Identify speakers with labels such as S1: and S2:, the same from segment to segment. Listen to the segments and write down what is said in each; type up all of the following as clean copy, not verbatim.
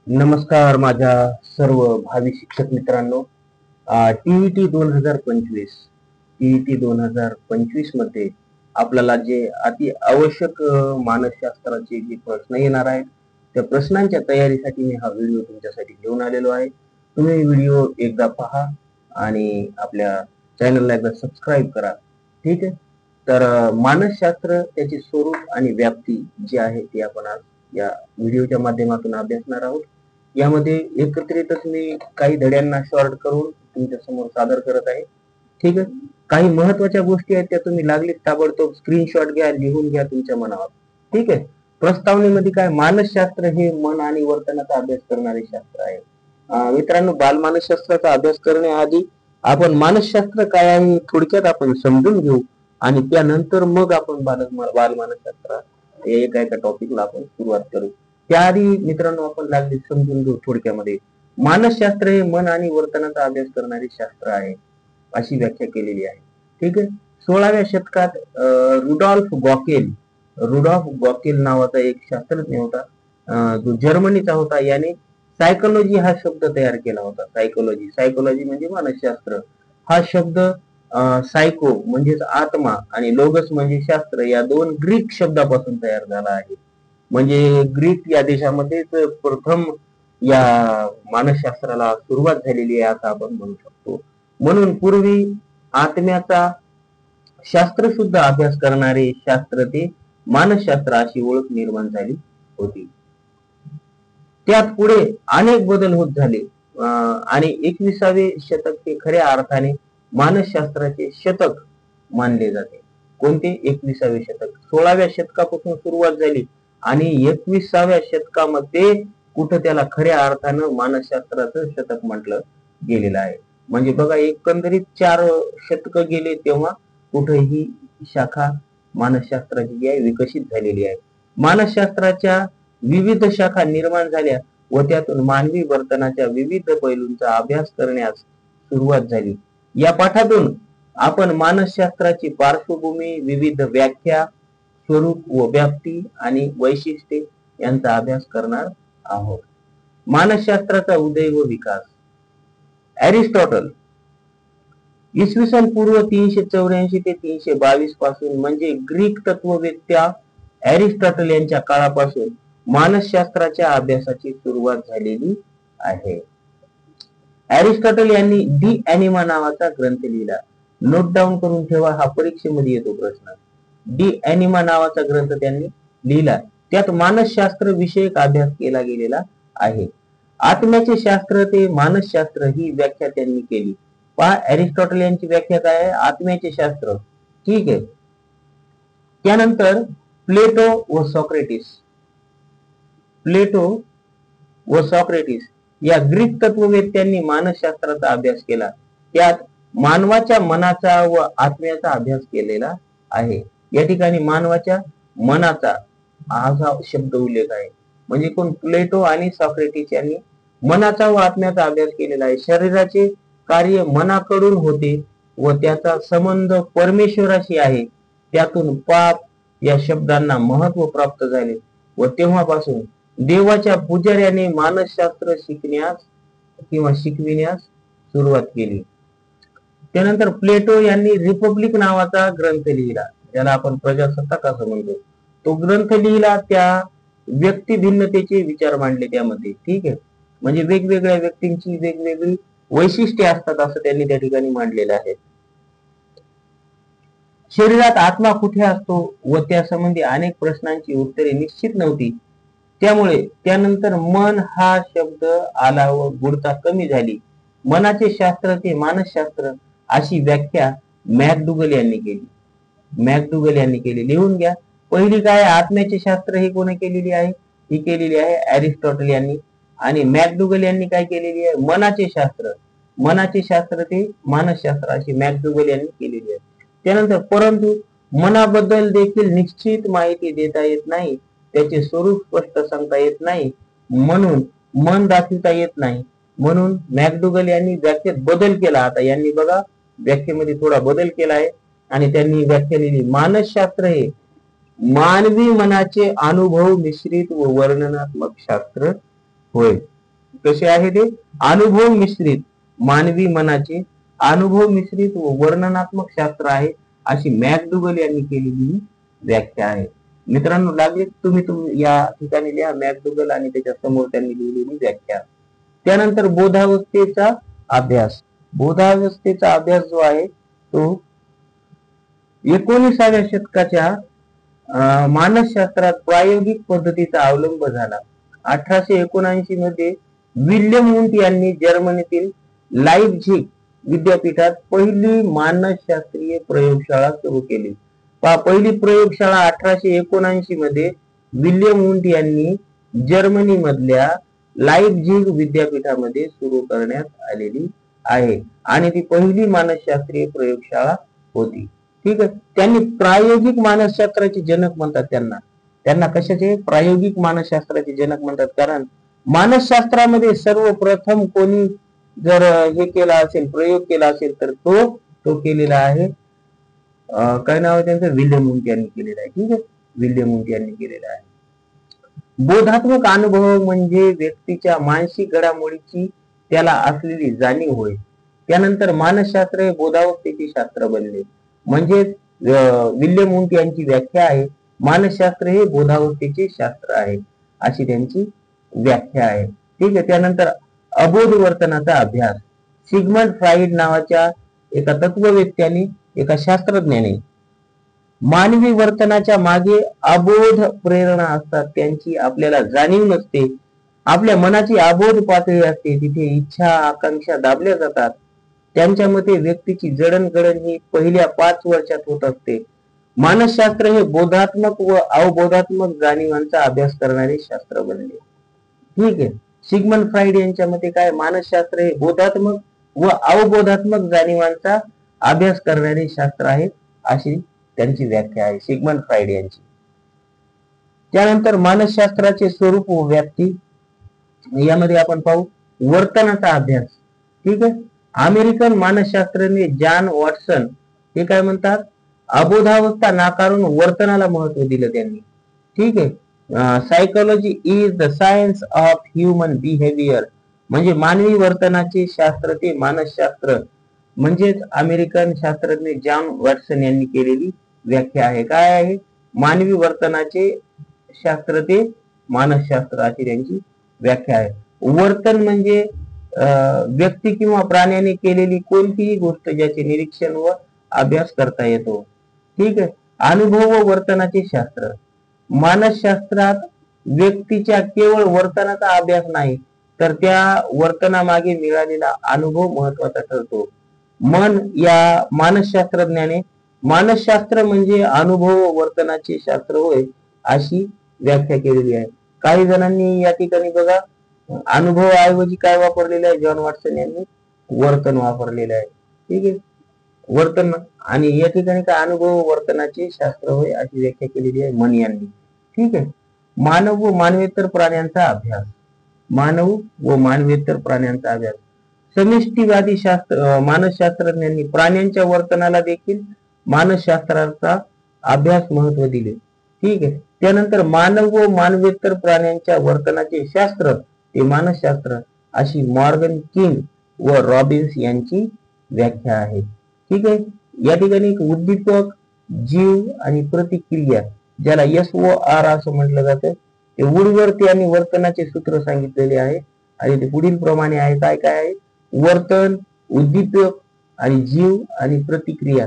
S1: नमस्कार माझ्या सर्व भावी शिक्षक मित्रांनो. टीईटी 2025 मध्ये आपल्याला जे अति आवश्यक मानसशास्त्राचे जे प्रश्न येणार आहेत त्या प्रश्नांच्या तयारीसाठी मी हा व्हिडिओ तुमच्यासाठी घेऊन आलेलो आहे. तुम्ही व्हिडिओ एकदा पहा आणि आपल्या चॅनलला एकदा सबस्क्राईब करा. ठीक आहे. तर मानसशास्त्र त्याचे स्वरूप आणि व्याप्ती जी आहे ती आपण आज या व्हिडिओच्या माध्यमातून अभ्यासणार आहोत. यामध्ये एकत्रितच मी काही धड्यांना शॉर्ट करून तुमच्या समोर सादर करत आहे. ठीक आहे. काही महत्वाच्या गोष्टी आहेत त्या तुम्ही लागलीत ताबडतोब स्क्रीनशॉट घ्या, लिहून घ्या तुमच्या मनावर. ठीक आहे. प्रस्तावनेमध्ये काय, मानसशास्त्र हे मन आणि वर्तनाचा अभ्यास करणारे शास्त्र आहे. मित्रांनो, बालमानसशास्त्राचा अभ्यास करण्याआधी आपण मानसशास्त्र काय आहे थोडक्यात आपण समजून घेऊ आणि त्यानंतर मग आपण बालमानसशास्त्र एका टॉपिकला आपण सुरुवात करू. त्याआधी मित्रांनो आपण लागली समजून घेऊ थोडक्यामध्ये. मानसशास्त्र हे मन आणि वर्तनाचा अभ्यास करणारे शास्त्र आहे अशी व्याख्या केलेली आहे. ठीक आहे. 16व्या शतकात रुडॉल्फ गॉकेल नावाचा एक शास्त्रज्ञ होता, जो जर्मनीचा होता. याने सायकोलॉजी हा शब्द तयार केला होता. सायकोलॉजी म्हणजे मानसशास्त्र. हा शब्द सायको म्हणजेच आत्मा आणि लोगस म्हणजे शास्त्र या दोन ग्रीक शब्दापासून तयार झाला आहे. म्हणजे ग्रीक या देशामध्येच प्रथम या मानसशास्त्राला सुरुवात झालेली आहे असं आपण म्हणू शकतो. म्हणून पूर्वी आत्म्याचा शास्त्र सुद्धा अभ्यास करणारे शास्त्र ते मानसशास्त्र अशी ओळख निर्माण झाली होती. त्यात पुढे अनेक बदल होत झाले आणि 21वे शतक हे खऱ्या अर्थाने मानसशास्त्राचे शतक मानले जाते. कोणते? 21वे शतक. 16व्या शतकापासून सुरुवात झाली आणि 21व्या शतकामध्ये कुठं त्याला खऱ्या अर्थानं मानसशास्त्राचं शतक म्हटलं गेलेलं आहे. म्हणजे बघा, एकंदरीत 4 शतक गेले तेव्हा कुठं ही शाखा मानसशास्त्राची जी आहे विकसित झालेली आहे. मानसशास्त्राच्या विविध शाखा निर्माण झाल्या व त्यातून मानवी वर्तनाच्या विविध पैलूंचा अभ्यास करण्यास सुरुवात झाली. या पाठातून आपण मानसशास्त्राची पार्श्वभूमी, विविध व्याख्या, स्वरूप व व्याप्ती आणि वैशिष्ट्ये यांचा अभ्यास करणार आहोत. मानसशास्त्राचा उदय व विकास. एरिस्टॉटल इसवी सन पूर्व 384 ते 322 पासून म्हणजे ग्रीक तत्ववेत्ता एरिस्टॉटल यांच्या काळापासून मानसशास्त्राच्या अभ्यासाची सुरुवात झालेली आहे. एरिस्टॉटल यांनी डी ॲनिमा नावाचा ग्रंथ लिहिला. नोट डाऊन करून ठेवा, हा परीक्षेमध्ये येतो प्रश्न. डी ॲनिमा नावाचा ग्रंथ त्यांनी लिहिला. त्यात मानसशास्त्र विषयक अभ्यास केला गेलेला आहे. आत्म्याचे शास्त्र ते मानसशास्त्र ही व्याख्या त्यांनी केली. पहा, एरिस्टॉटल यांची व्याख्या काय आहे? आत्म्याचे शास्त्र. ठीक आहे. त्यानंतर प्लेटो व सॉक्रेटिस या ग्रीक तत्ववेत्यांनी मानसशास्त्राचा अभ्यास केला. त्यात मानवाच्या मनाचा व आत्म्याचा अभ्यास केलेला आहे. या ठिकाणी मानवाच्या मनाचा हा शब्द उल्लेख आहे. म्हणजे कोण? प्लेटो आणि सॉक्रेटिस यांनी मनाचा व आत्म्याचा अभ्यास केलेला आहे. शरीराचे कार्य मनाकडून होते व त्याचा संबंध परमेश्वराशी आहे. त्यातून पाप या शब्दांना महत्व प्राप्त झाले व तेव्हापासून देवाच्या पुजाऱ्याने मानसशास्त्र शिकविण्यास सुरुवात केली. त्यानंतर प्लेटो यांनी रिपब्लिक नावाचा ग्रंथ लिहिला, ज्याला आपण प्रजासत्ताक असं म्हणतो. तो ग्रंथ लिहिला, त्या व्यक्ती भिन्नतेचे विचार मांडले त्यामध्ये. ठीक आहे. म्हणजे वेगवेगळ्या व्यक्तींची वेगवेगळी वैशिष्ट्ये असतात असं त्यांनी त्या ठिकाणी मांडलेलं आहे. शरीरात आत्मा कुठे असतो व त्यासंबंधी अनेक प्रश्नांची उत्तरे निश्चित नव्हती. त्यामुळे त्यानंतर मन हा शब्द आला व गूढता कमी झाली. मनाचे शास्त्र ते मानसशास्त्र अशी व्याख्या मॅकडुगल यांनी केली. लिहून घ्या. पहिली काय? आत्म्याचे शास्त्र हे कोणी केलेली आहे? ही केलेली आहे एरिस्टॉटल यांनी. आणि मॅकडुगल यांनी काय केलेली आहे? मनाचे शास्त्र ते मानसशास्त्र अशी मॅकडुगल यांनी केलेली आहे. त्यानंतर परंतु मनाबद्दल देखील निश्चित माहिती देता येत नाही, त्याचे स्वरूप स्पष्ट सांगता येत नाही, म्हणून मन दाखविता येत नाही, म्हणून मॅकडुगल यांनी व्याख्येत बदल केला. आता यांनी बघा व्याख्येमध्ये थोडा बदल केला आहे आणि त्यांनी व्याख्या लिहिली, मानसशास्त्र हे मानवी मनाचे अनुभव मिश्रित व वर्णनात्मक शास्त्र होय. कसे आहे ते अनुभव मिश्रित मानवी मनाचे अनुभव मिश्रित व वर्णनात्मक शास्त्र आहे, अशी मॅकडुगल यांनी केलेली व्याख्या आहे. मित्रांनो, लागले तुम्ही या ठिकाणी लिहा मॅकडुगल आणि त्याच्या समोर त्यांनी लिहिलेली व्याख्या. त्यानंतर बोधावस्थेचा अभ्यास. बोधावस्थेचा अभ्यास जो आहे तो 19व्या शतकाच्या मानसशास्त्रात प्रायोगिक पद्धतीचा अवलंब झाला. 1879 मध्ये विल्यम वुंट यांनी जर्मनीतील लाइप्झिग विद्यापीठात पहिली मानसशास्त्रीय प्रयोगशाळा सुरू केली. पहिली प्रयोगशाळा 1879 मध्ये विल्यम वुंट यांनी जर्मनी मधल्या लाइप्झिग विद्यापीठामध्ये सुरू करण्यात आलेली आहे आणि ती पहिली मानसशास्त्रीय प्रयोगशाळा होती. ठीक आहे. त्यांनी प्रायोगिक मानसशास्त्राचे जनक म्हणतात त्यांना कशाचे प्रायोगिक मानसशास्त्राचे जनक म्हणतात, कारण मानसशास्त्रामध्ये सर्वप्रथम कोणी जर हे केला असेल प्रयोग केला असेल तर तो केलेला आहे काय नाव आहे त्यांचं विल्यम वुंट यांनी केलेला आहे. ठीक आहे, विल्यम वुंट यांनी केलेला आहे. बोधात्मक अनुभव म्हणजे व्यक्तीच्या मानसिक घडामोडीची त्याला असलेली जाणीव होय. त्यानंतर मानसशास्त्र हे बोधावस्थेचे शास्त्र बनले. म्हणजे विल्यम वुंट यांची व्याख्या आहे मानसशास्त्र हे बोधावस्थेचे शास्त्र आहे, अशी त्यांची व्याख्या आहे. ठीक आहे. त्यानंतर अबोध वर्तनाचा अभ्यास. सिग्मंड फ्राइड नावाच्या एका तत्ववेत्त्याने एका शास्त्रज्ञाने मानवी वर्तनाच्या मागे अबोध प्रेरणा असतात, त्यांची आपल्याला जाणीव नसते. आपल्या मनाची अबोध पातळी असते, तिथे इच्छा आकांक्षा दाबल्या जातात. त्यांच्या मते व्यक्तीची जडणघडण ही पहिल्या 5 वर्षात होत असते. मानसशास्त्र हे बोधात्मक व अवबोधात्मक जाणीवांचा अभ्यास करणारे शास्त्र बनले. ठीक आहे. सिग्मंड फ्राइड यांच्या मते काय मानसशास्त्र हे बोधात्मक व अवबोधात्मक जाणीवांचा अभ्यास करणारे शास्त्र आहे, अशी त्यांची व्याख्या आहे सिग्मंड फ्राइड यांची. त्यानंतर मानसशास्त्राचे स्वरूप व व्याप्ती यामध्ये आपण पाहू वर्तनाचा अभ्यास. ठीक आहे. अमेरिकन मानसशास्त्रज्ञ जॉन वॉटसन हे काय म्हणतात अबोधावस्था नाकारून वर्तनाला महत्व दिलं त्यांनी. ठीक आहे. Psychology is the science of human behaviour म्हणजे मानवी वर्तनाचे शास्त्र ते मानसशास्त्र म्हणजेच अमेरिकन शास्त्रज्ञ जॉन वॉटसन यांनी केलेली व्याख्या आहे. काय आहे मानवी वर्तनाचे शास्त्र ते मानसशास्त्र अशी त्यांची व्याख्या आहे. वर्तन म्हणजे व्यक्ती किंवा प्राण्याने केलेली कोणतीही गोष्ट ज्याचे निरीक्षण व अभ्यास करता येतो. ठीक आहे. अनुभव व वर्तनाचे शास्त्र. मानसशास्त्रात व्यक्तीच्या केवळ वर्तनाचा अभ्यास नाही तर त्या वर्तनामागे मिळालेला अनुभव महत्वाचा ठरतो. मन या मानसशास्त्रज्ञाने मानसशास्त्र म्हणजे अनुभव व वर्तनाचे शास्त्र होय अशी व्याख्या केलेली आहे. काही जणांनी या ठिकाणी बघा अनुभव ऐवजी काय वापरलेलं आहे जॉन वॉटसन यांनी वर्तन वापरलेलं आहे. ठीक आहे. वर्तन आणि या ठिकाणी काय अनुभव वर्तनाचे शास्त्र होय अशी व्याख्या केलेली आहे मन यांनी. ठीक आहे. मानव व मानवेतर प्राण्यांचा अभ्यास. मानव व मानवेतर प्राण्यांचा अभ्यास. समिष्टीवादी मानसशास्त्रज्ञांनी प्राण्यांच्या वर्तनाला देखील मानसशास्त्राचा अभ्यास महत्व दिले. ठीक आहे. त्यानंतर मानव व मानवेतर प्राण्यांच्या वर्तनाचे शास्त्र ते मानसशास्त्र अशी मॉर्गन किंग व रॉबिन्स यांची व्याख्या आहे. ठीक आहे. या ठिकाणी एक उद्दीपक जीव आणि प्रतिक्रिया ज्याला SOR असं म्हटलं जातं ते वूडवर्थ यांनी वर्तनाचे सूत्र सांगितलेले आहे आणि ते पुढील प्रमाणे आहे. काय काय आहे वर्तन उद्दीपक आणि जीव आणि प्रतिक्रिया.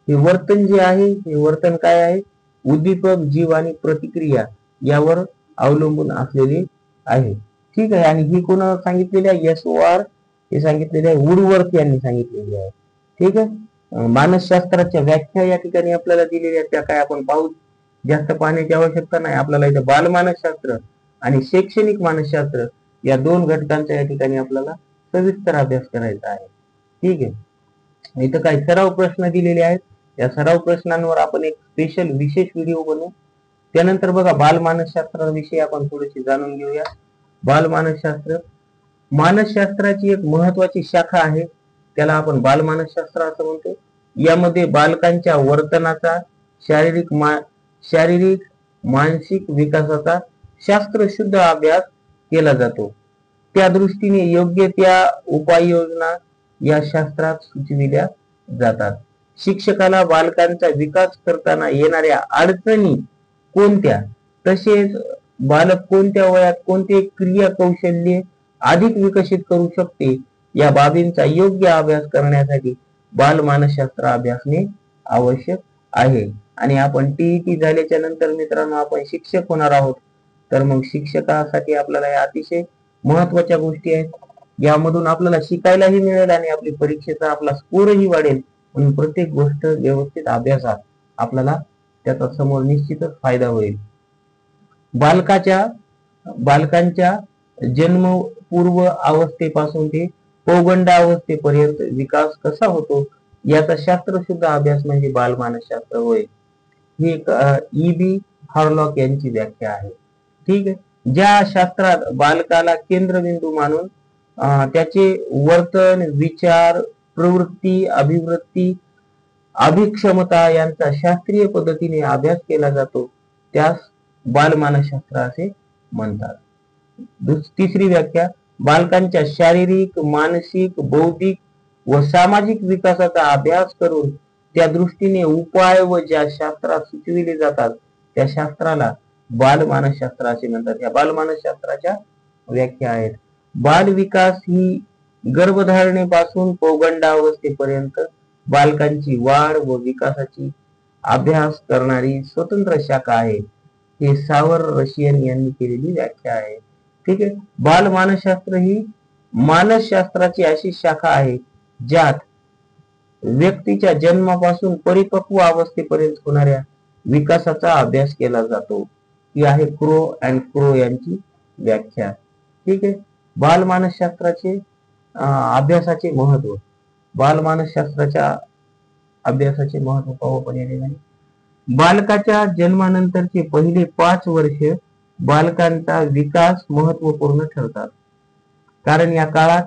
S1: हे वर्तन जे आहे हे वर्तन काय आहे उद्दीपक जीव आणि प्रतिक्रिया यावर अवलंबून असलेले आहे. ठीक आहे. आणि ही कोण सांगितलेली आहे SOR हे सांगितलेले आहे वूडवर्थ यांनी सांगितलेली आहे. ठीक आहे. मानसशास्त्राच्या व्याख्या या ठिकाणी आपल्याला दिलेल्या त्या काय आपण पाहू जास्त पाहण्याची आवश्यकता नाही. आपल्याला इथे बालमानसशास्त्र आणि शैक्षणिक मानसशास्त्र या 2 घटकांचा या ठिकाणी आपल्याला सविस्तर अभ्यास करायचा आहे. ठीक आहे. इथं काही सराव प्रश्न दिलेले आहेत. या सराव प्रश्नांवर आपण एक स्पेशल विशेष व्हिडिओ बनवू. त्यानंतर बघा बालमानसशास्त्राविषयी आपण थोडीशी जाणून घेऊया. बालमानसशास्त्र मानसशास्त्राची एक महत्वाची शाखा आहे, त्याला आपण बालमानसशास्त्र असं म्हणतो. यामध्ये बालकांच्या वर्तनाचा शारीरिक मानसिक विकासाचा शास्त्रशुद्ध अभ्यास केला जातो. त्या दृष्टीने योग्य त्या उपाययोजना या शास्त्रात सुचविल्या जातात. शिक्षकाला बालकांचा विकास करताना येणाऱ्या अडचणी कोणत्या, तसेच बालक कोणत्या वयात कोणते क्रिया कौशल्ये अधिक विकसित करू शकते या बाबींचा योग्य अभ्यास करण्यासाठी बालमानसशास्त्र अभ्यासणे आवश्यक आहे. आणि आपण टीईटी झाल्याच्या नंतर मित्रांनो आपण शिक्षक होणार आहोत. तर मग शिक्षकासाठी आपल्याला या अतिशय महत्वाच्या गोष्टी आहेत. यामधून आपल्याला शिकायलाही मिळेल आणि आपली परीक्षेचा आपला स्कोरही वाढेल. म्हणून प्रत्येक गोष्ट व्यवस्थित अभ्यासात आपल्याला त्याचा समोर निश्चितच फायदा होईल. बालकांच्या जन्मपूर्व अवस्थेपासून ते पौगंडावस्थेपर्यंत विकास कसा होतो याचा शास्त्र सुद्धा अभ्यास म्हणजे बालमानसशास्त्र होय. ही एक E.B. हॉरलॉक यांची व्याख्या आहे. ठीक आहे. ज्या शास्त्रात बालकाला केंद्रबिंदू मानून त्याचे वर्तन, विचार, प्रवृत्ती, अभिवृत्ती, अभिक्षमता यांचा शास्त्रीय पद्धतीने अभ्यास केला जातो त्यास बालमानसशास्त्र असे म्हणतात. तिसरी व्याख्या, बालकांच्या शारीरिक, मानसिक, बौद्धिक व सामाजिक विकासाचा अभ्यास करून त्या दृष्टीने उपाय व ज्या शास्त्रात सुचविले जातात त्या शास्त्राला बालमानसशास्त्र असे म्हणतात. या बालमानसशास्त्राच्या व्याख्या आहेत. बाल विकास ही गर्भधारणेपासून पौगंडावस्थेपर्यंत बालकांची वाढ व विकासाची अभ्यास करणारी स्वतंत्र शाखा आहे. हे सावर रशियन यांनी केलेली व्याख्या आहे. ठीक आहे. बालमानसशास्त्र ही मानसशास्त्राची अशी शाखा आहे ज्यात व्यक्तीच्या जन्मापासून परिपक्व अवस्थेपर्यंत होणाऱ्या विकासाचा अभ्यास केला जातो. ही आहे क्रो अँड क्रो यांची व्याख्या. ठीक आहे. बालमानसशास्त्राचे अभ्यासाचे महत्व, बालमानसशास्त्राच्या अभ्यासाचे महत्व पाहू आपण या ठिकाणी. बालकाच्या जन्मानंतरचे पहिले 5 वर्ष बालकांचा विकास महत्वपूर्ण ठरतात, कारण या काळात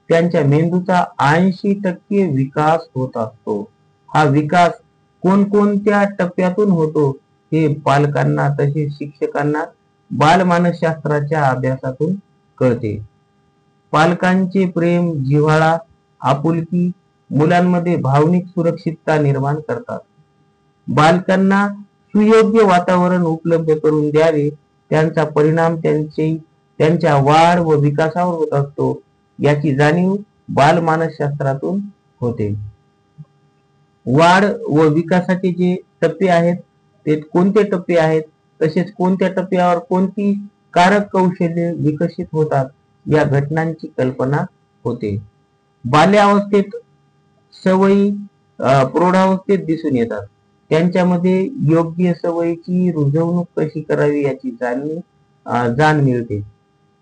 S1: त्यांच्या मेंदूचा 80% विकास होत असतो. हा विकास कोणकोणत्या टप्प्यातून होतो हे पालकांना तसेच शिक्षकांना बालमानसशास्त्राच्या अभ्यासातून कळते. पालकांचे प्रेम, जिव्हाळा, आपुलकी मुलांमध्ये भावनिक सुरक्षितता निर्माण करतात. बालकांना सुयोग्य वातावरण उपलब्ध करून द्यावे, त्यांचा परिणाम त्यांच्या वाढ व विकासावर होत असतो याची जाणीव बालमानसशास्त्रातून होते. वाढ व विकासाचे जे टप्पे आहेत ते कोणते टप्पे आहेत, तसेच कोणत्या टप्प्यावर कोणती कारक कौशल्ये विकसित होतात या घटनांची कल्पना होते. बाल्यावस्थेत सवयी प्रौढावस्थेत दिसून येतात. त्यांच्यामध्ये योग्य सवयीची रुजवणूक कशी करावी याची जाण मिळते.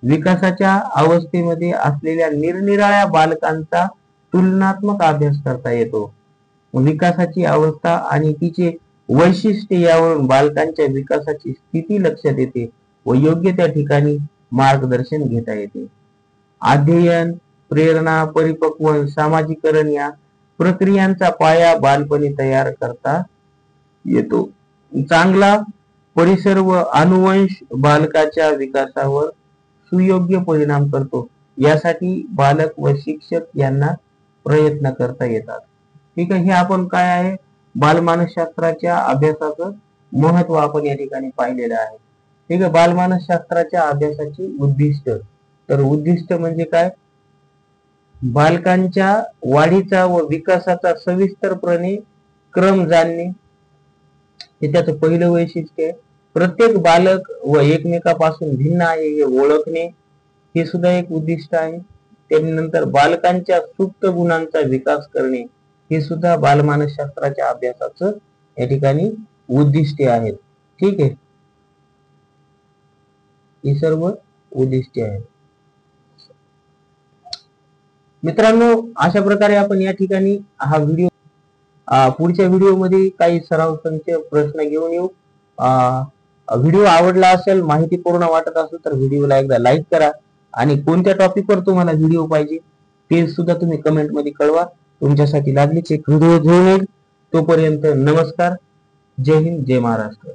S1: विकासाच्या अवस्थेमध्ये असलेल्या निरनिराळ्या बालकांचा तुलनात्मक अभ्यास करता येतो. विकासाची अवस्था आणि तिचे वैशिष्ट्ये यावरून बालकांच्या विकासाची स्थिती लक्षात येते व योग्य त्या ठिकाणी मार्गदर्शन घेता येते. अध्ययन, प्रेरणा, परिपक्वन, सामाजिकरण या प्रक्रियांचा पाया बालपणी तयार करता येतो. चांगला परिसर व अनुवंश बालकाच्या विकासावर सुयोग्य परिणाम करतो. यासाठी बालक व शिक्षक यांना प्रयत्न करता येतात. ठीक आहे. हे आपण काय आहे बालमानसशास्त्राच्या अभ्यासाचं महत्व आपण या ठिकाणी पाहिलेलं आहे. ठीक आहे. बालमानसशास्त्राच्या अभ्यासाची उद्दिष्ट, तर उद्दिष्ट म्हणजे काय, बालकांच्या वाढीचा व विकासाचा सविस्तरपणे क्रम जाणणे हे त्याचं पहिलं वैशिष्ट्य आहे. प्रत्येक बालक व एकमेकापासून भिन्न आहे हे ओळखणे हे सुद्धा एक उद्दिष्ट आहे. त्यानंतर बालकांच्या सुप्त गुणांचा विकास करणे हे सुद्धा बालमानसशास्त्राच्या अभ्यासाचं या ठिकाणी उद्दिष्टे आहेत. ठीक आहे. ही सर्व उद्दिष्टे आहेत. मित्रांनो, अशा प्रकारे आपण या ठिकाणी हा व्हिडिओ पुढच्या व्हिडिओमध्ये काही सराव संच प्रश्न घेऊन येऊ. व्हिडिओ आवडला असेल, माहितीपूर्ण वाटत असेल तर व्हिडिओला एकदा लाईक करा आणि कोणत्या टॉपिकवर तुम्हाला व्हिडिओ पाहिजे ते सुद्धा तुम्ही कमेंट मध्ये कळवा. तुमच्यासाठी लागलीच एक व्हिडिओ घेऊन येईल. तोपर्यंत नमस्कार. जय हिंद, जय महाराष्ट्र.